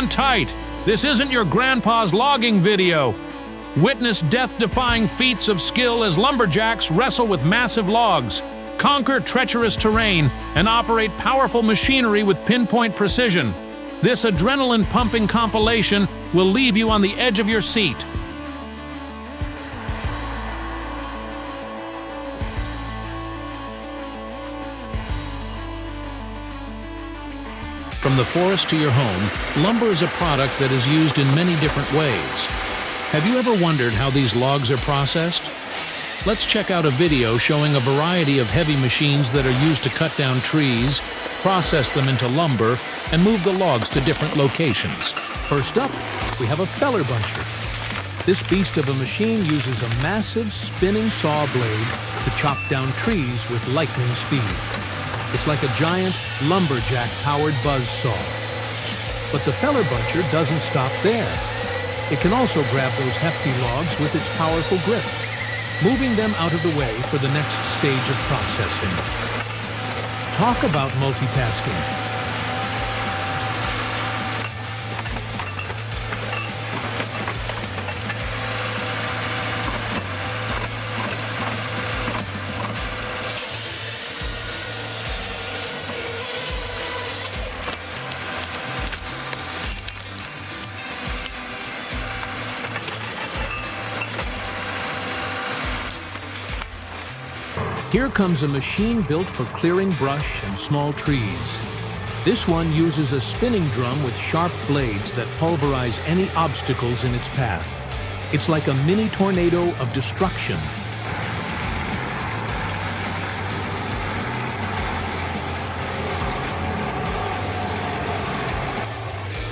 on tight. This isn't your grandpa's logging video. Witness death-defying feats of skill as lumberjacks wrestle with massive logs, conquer treacherous terrain, and operate powerful machinery with pinpoint precision. This adrenaline-pumping compilation will leave you on the edge of your seat. From the forest to your home, lumber is a product that is used in many different ways. Have you ever wondered how these logs are processed? Let's check out a video showing a variety of heavy machines that are used to cut down trees, process them into lumber, and move the logs to different locations. First up, we have a feller buncher. This beast of a machine uses a massive spinning saw blade to chop down trees with lightning speed. It's like a giant lumberjack-powered buzzsaw. But the feller buncher doesn't stop there. It can also grab those hefty logs with its powerful grip, moving them out of the way for the next stage of processing. Talk about multitasking. Here comes a machine built for clearing brush and small trees. This one uses a spinning drum with sharp blades that pulverize any obstacles in its path. It's like a mini tornado of destruction.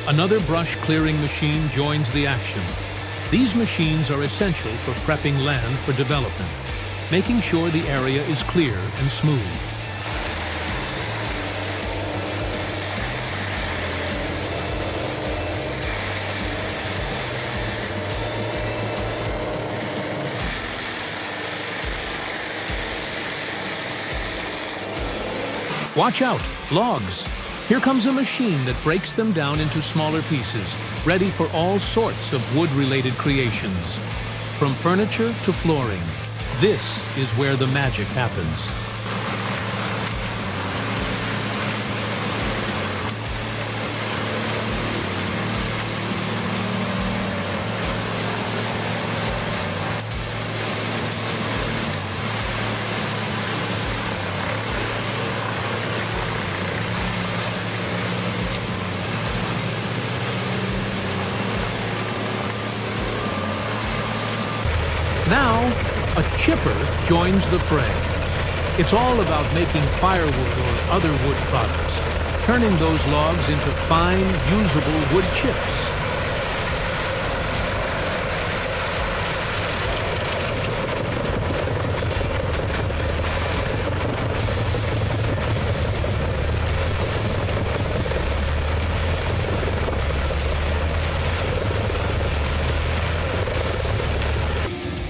Another brush clearing machine joins the action. These machines are essential for prepping land for development, making sure the area is clear and smooth. Watch out, logs! Here comes a machine that breaks them down into smaller pieces, ready for all sorts of wood-related creations. From furniture to flooring, this is where the magic happens. Now, a chipper joins the fray. It's all about making firewood or other wood products, turning those logs into fine, usable wood chips.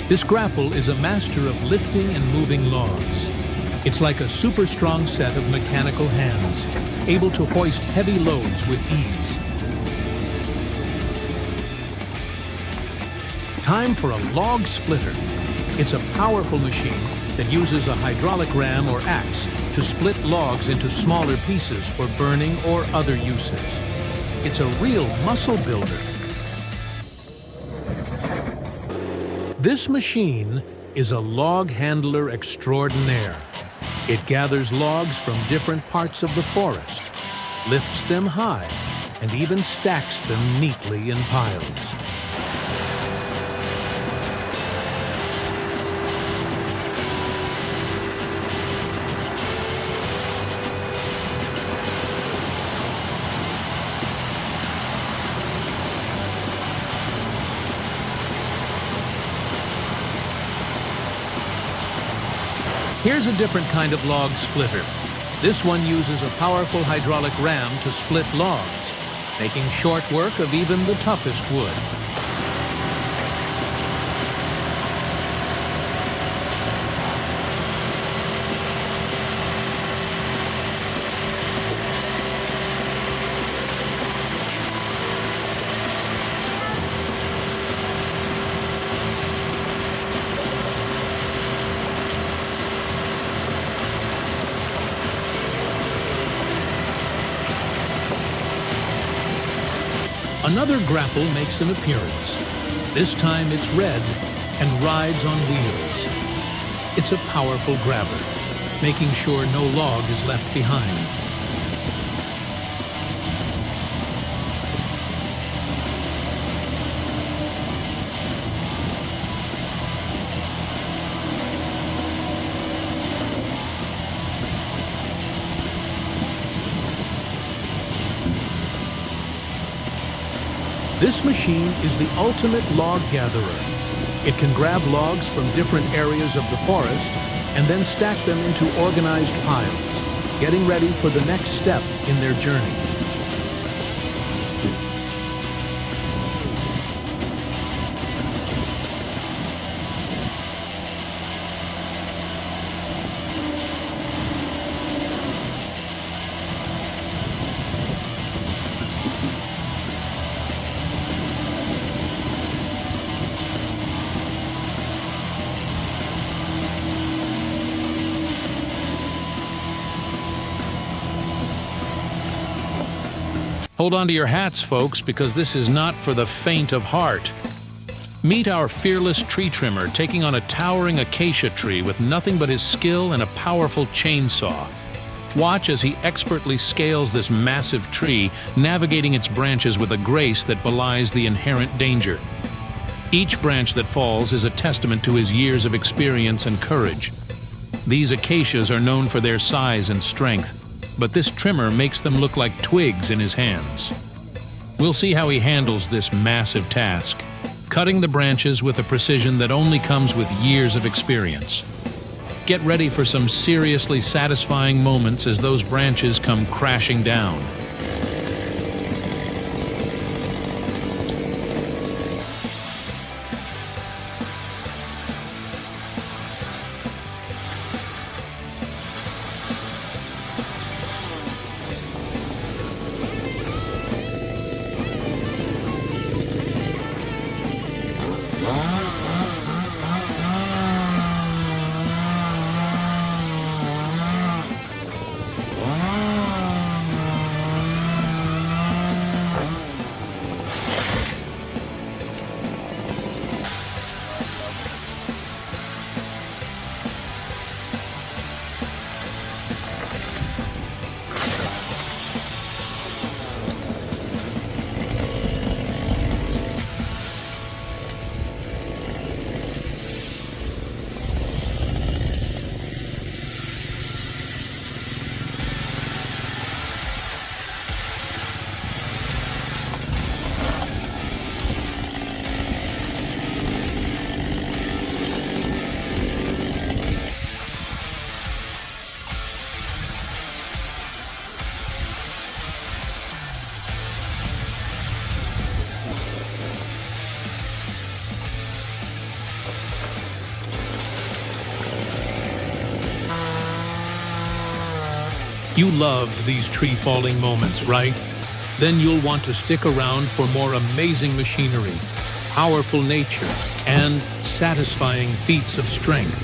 This grapple is a master of lifting and moving logs. It's like a super strong set of mechanical hands, able to hoist heavy loads with ease. Time for a log splitter. It's a powerful machine that uses a hydraulic ram or axe to split logs into smaller pieces for burning or other uses. It's a real muscle builder. This machine is a log handler extraordinaire. It gathers logs from different parts of the forest, lifts them high, and even stacks them neatly in piles. Here's a different kind of log splitter. This one uses a powerful hydraulic ram to split logs, making short work of even the toughest wood. Another grapple makes an appearance. This time it's red and rides on wheels. It's a powerful grabber, making sure no log is left behind. This machine is the ultimate log gatherer. It can grab logs from different areas of the forest and then stack them into organized piles, getting ready for the next step in their journey. Hold on to your hats, folks, because this is not for the faint of heart. Meet our fearless tree trimmer taking on a towering acacia tree with nothing but his skill and a powerful chainsaw. Watch as he expertly scales this massive tree, navigating its branches with a grace that belies the inherent danger. Each branch that falls is a testament to his years of experience and courage. These acacias are known for their size and strength, but this trimmer makes them look like twigs in his hands. We'll see how he handles this massive task, cutting the branches with a precision that only comes with years of experience. Get ready for some seriously satisfying moments as those branches come crashing down. You loved these tree falling moments, right? Then you'll want to stick around for more amazing machinery, powerful nature, and satisfying feats of strength.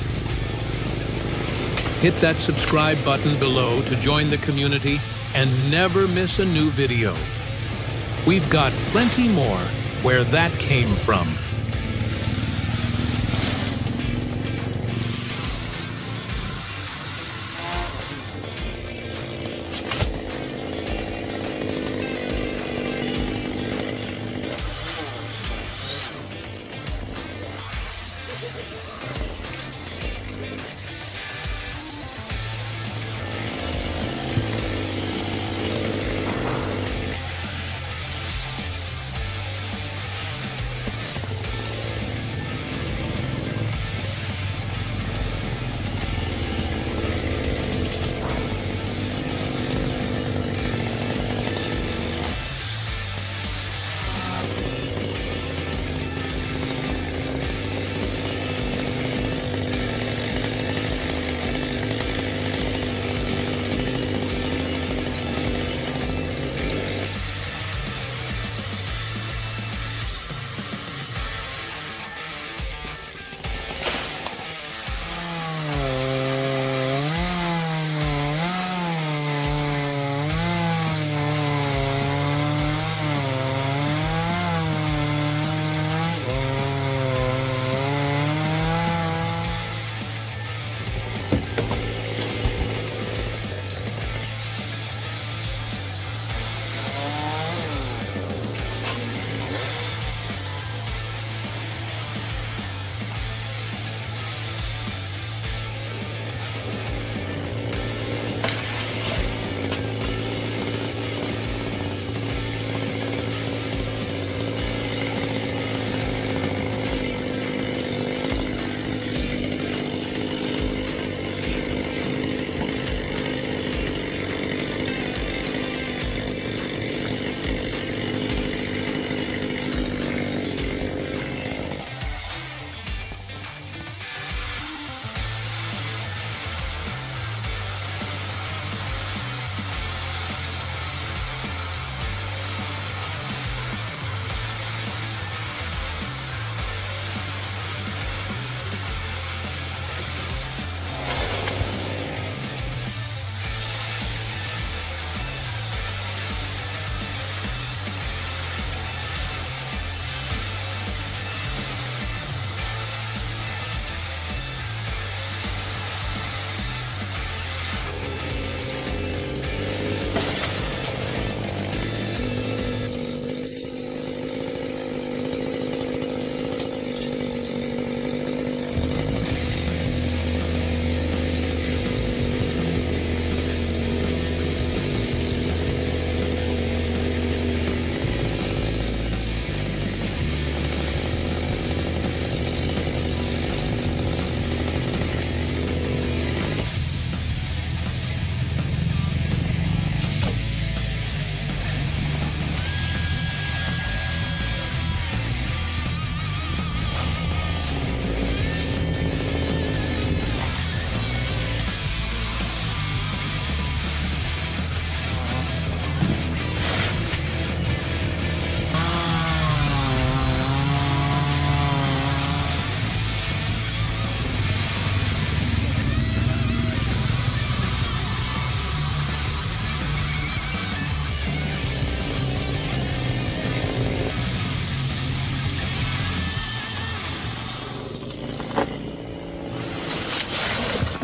Hit that subscribe button below to join the community and never miss a new video. We've got plenty more where that came from.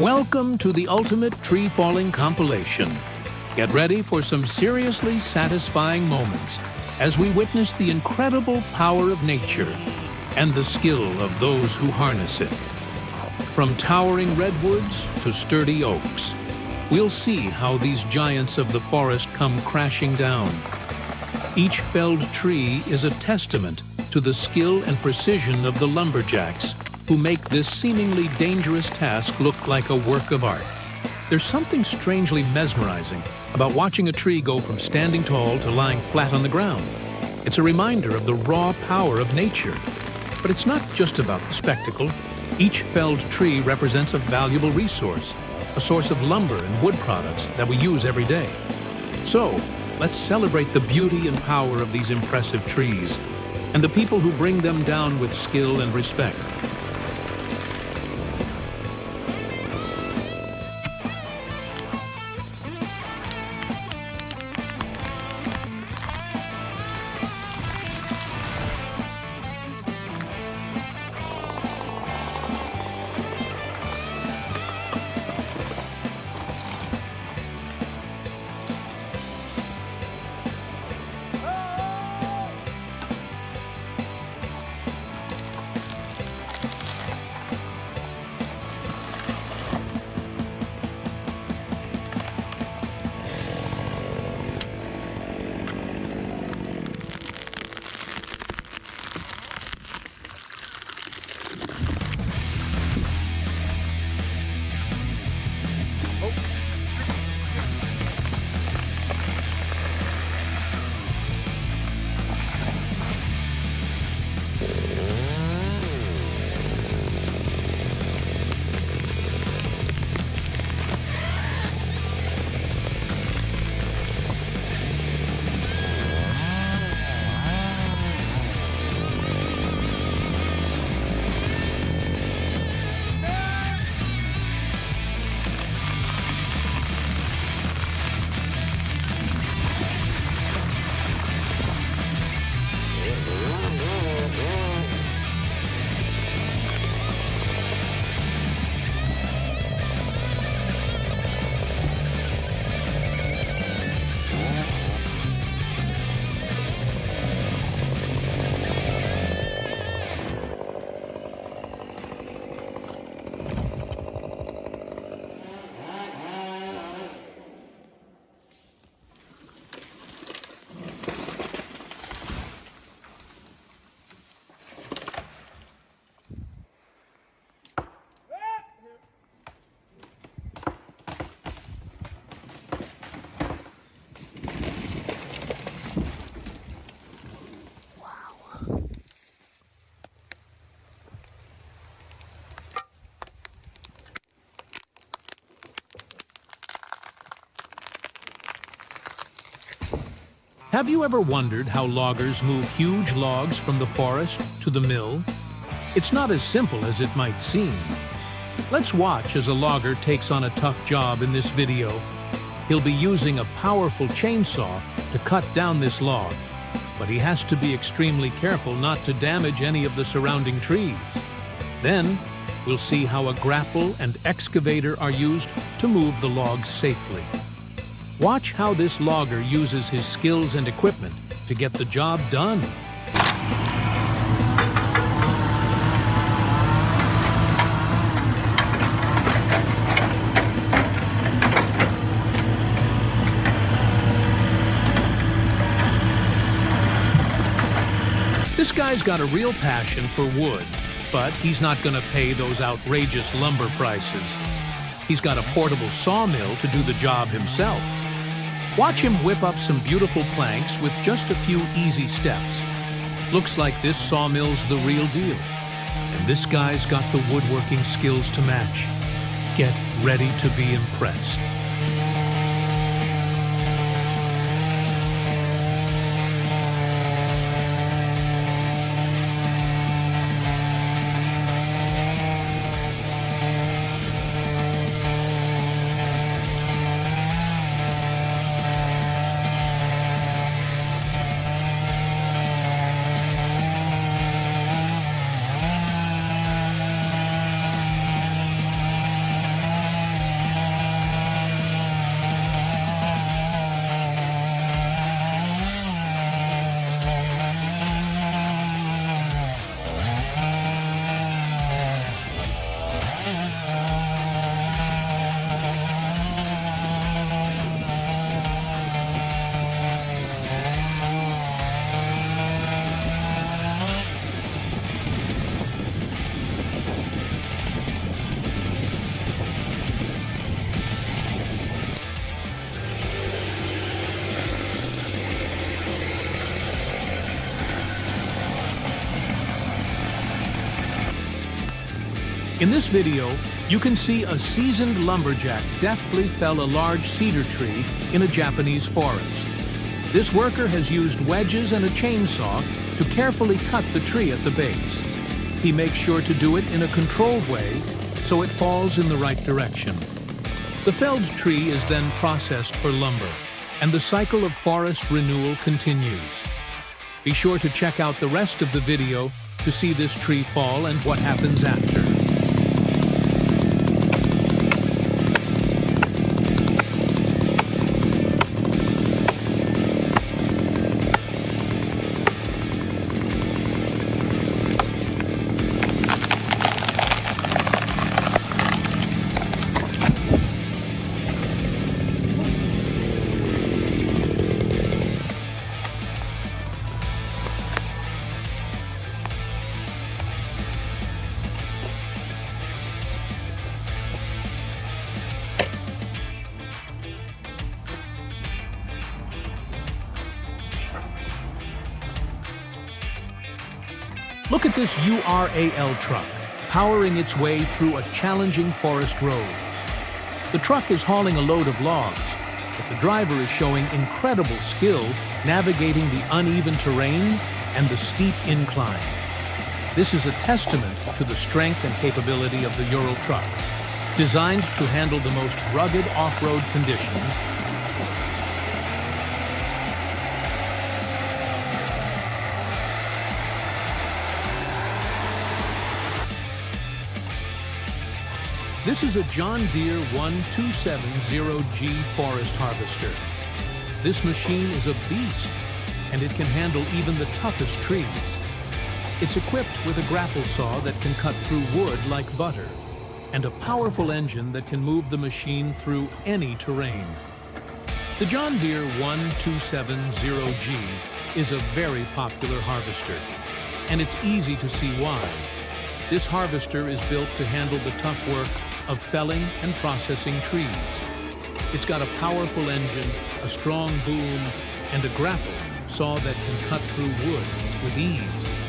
Welcome to the ultimate tree falling compilation. Get ready for some seriously satisfying moments as we witness the incredible power of nature and the skill of those who harness it. From towering redwoods to sturdy oaks, we'll see how these giants of the forest come crashing down. Each felled tree is a testament to the skill and precision of the lumberjacks who make this seemingly dangerous task look like a work of art. There's something strangely mesmerizing about watching a tree go from standing tall to lying flat on the ground. It's a reminder of the raw power of nature. But it's not just about the spectacle. Each felled tree represents a valuable resource, a source of lumber and wood products that we use every day. So, let's celebrate the beauty and power of these impressive trees and the people who bring them down with skill and respect. Have you ever wondered how loggers move huge logs from the forest to the mill? It's not as simple as it might seem. Let's watch as a logger takes on a tough job in this video. He'll be using a powerful chainsaw to cut down this log, but he has to be extremely careful not to damage any of the surrounding trees. Then, we'll see how a grapple and excavator are used to move the logs safely. Watch how this logger uses his skills and equipment to get the job done. This guy's got a real passion for wood, but he's not going to pay those outrageous lumber prices. He's got a portable sawmill to do the job himself. Watch him whip up some beautiful planks with just a few easy steps. Looks like this sawmill's the real deal. And this guy's got the woodworking skills to match. Get ready to be impressed. In this video, you can see a seasoned lumberjack deftly fell a large cedar tree in a Japanese forest. This worker has used wedges and a chainsaw to carefully cut the tree at the base. He makes sure to do it in a controlled way so it falls in the right direction. The felled tree is then processed for lumber, and the cycle of forest renewal continues. Be sure to check out the rest of the video to see this tree fall and what happens after. Look at this URAL truck, powering its way through a challenging forest road. The truck is hauling a load of logs, but the driver is showing incredible skill navigating the uneven terrain and the steep incline. This is a testament to the strength and capability of the Ural truck, designed to handle the most rugged off-road conditions. This is a John Deere 1270G forest harvester. This machine is a beast, and it can handle even the toughest trees. It's equipped with a grapple saw that can cut through wood like butter, and a powerful engine that can move the machine through any terrain. The John Deere 1270G is a very popular harvester, and it's easy to see why. This harvester is built to handle the tough work of felling and processing trees. It's got a powerful engine, a strong boom, and a grapple saw that can cut through wood with ease.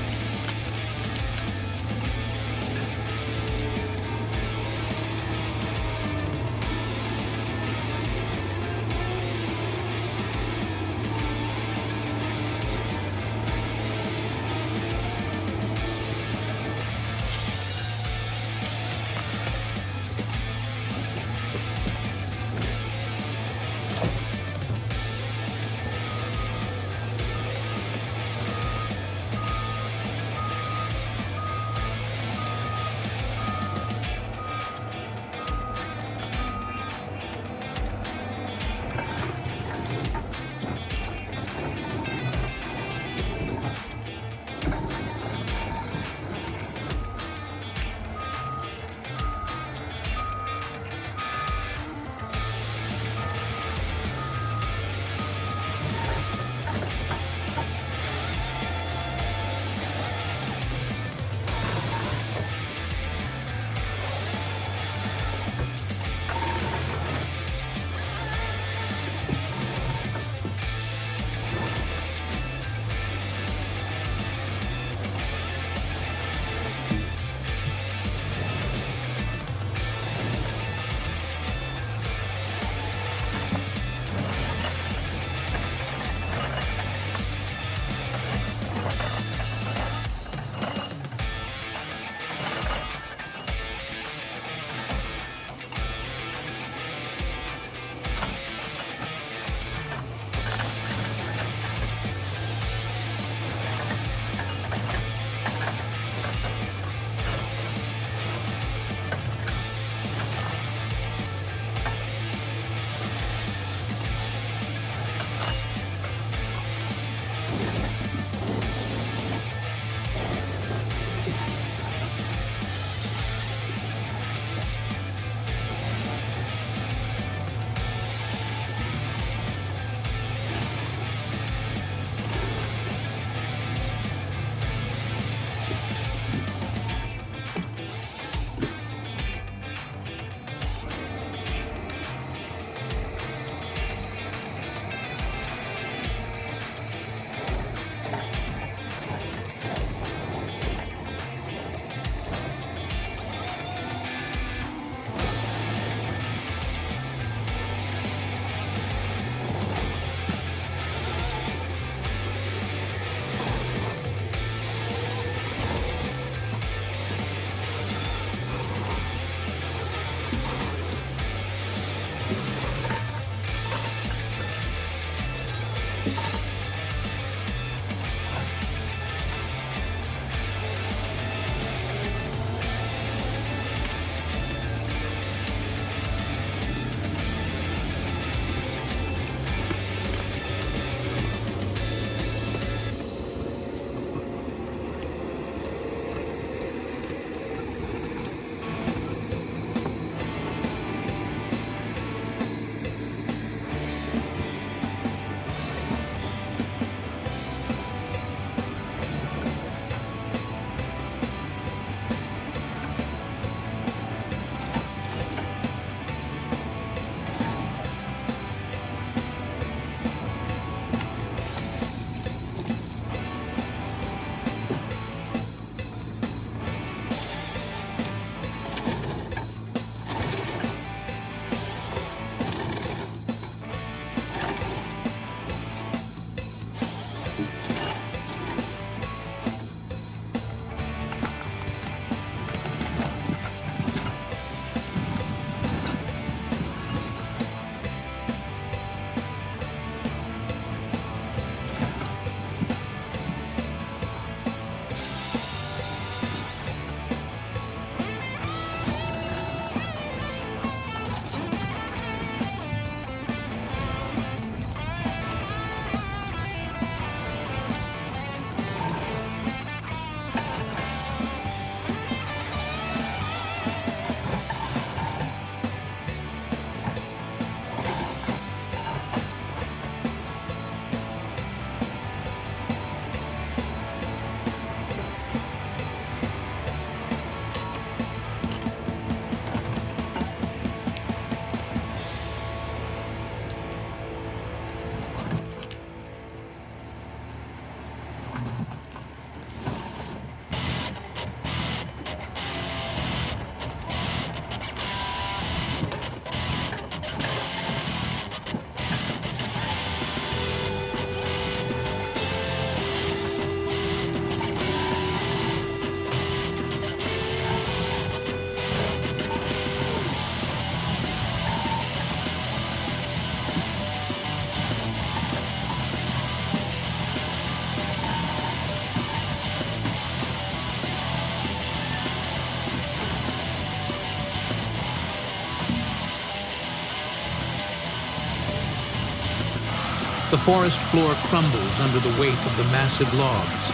The forest floor crumbles under the weight of the massive logs.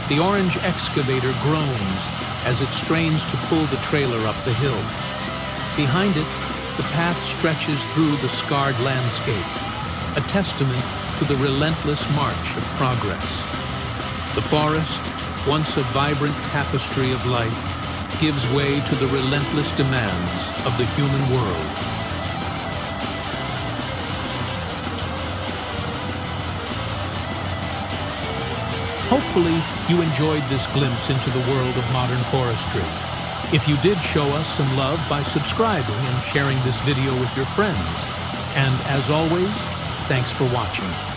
The orange excavator groans as it strains to pull the trailer up the hill. Behind it, the path stretches through the scarred landscape, a testament to the relentless march of progress. The forest, once a vibrant tapestry of life, gives way to the relentless demands of the human world. Hopefully, you enjoyed this glimpse into the world of modern forestry. If you did, show us some love by subscribing and sharing this video with your friends. And as always, thanks for watching.